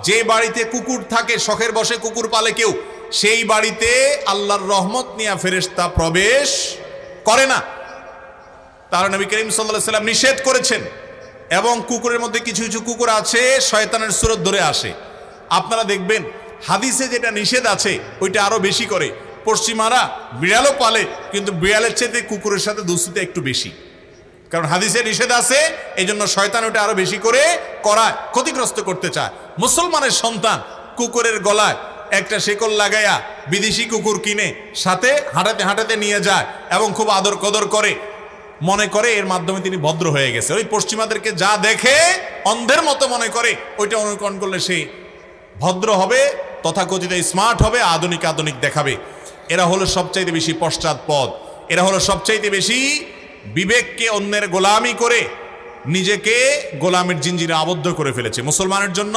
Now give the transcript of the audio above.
যে বাড়িতে কুকুর থাকে, শখের বশে কুকুর পালে কেউ, সেই বাড়িতে আল্লাহর রহমত নিয়ে ফেরেশতা প্রবেশ করে না। তার নবী করিম সাল্লাল্লাহু আলাইহি ওয়াসাল্লাম নিষেধ করেছেন। এবং কুকুরের মধ্যে কিছু কিছু কুকুর আছে শয়তানের সুরত ধরে আসে। আপনারা দেখবেন হাদিসে যেটা নিষেধ আছে ওইটা আরো বেশি করে। পশ্চিমারা বিড়ালও পালে, কিন্তু বিড়ালের চেয়ে কুকুরের সাথে দুস্তিতে একটু বেশি, কারণ হাদিসে নিষেধ আছে, এই জন্য শয়তান ওটা আরো বেশি করে করায়, ক্ষতিগ্রস্ত করতে চায়। মুসলমানের সন্তান কুকুরের গলায় একটা শেকল লাগাইয়া বিদেশি কুকুর কিনে সাথে হাঁটাতে হাঁটাতে নিয়ে যায় এবং খুব আদর কদর করে, মনে করে এর মাধ্যমে তিনি ভদ্র হয়ে গেছে। ওই পশ্চিমাদেরকে যা দেখে অন্ধের মতো মনে করে ওইটা অনুকরণ করলে সে ভদ্র হবে, তথাকথিত স্মার্ট হবে, আধুনিক আধুনিক দেখাবে। এরা হলো সবচাইতে বেশি পশ্চাৎপদ, এরা হলো সবচাইতে বেশি বিবেককে অন্যের গোলামি করে নিজেকে গোলামের জিঞ্জিরে আবদ্ধ করে ফেলেছে। মুসলমানের জন্য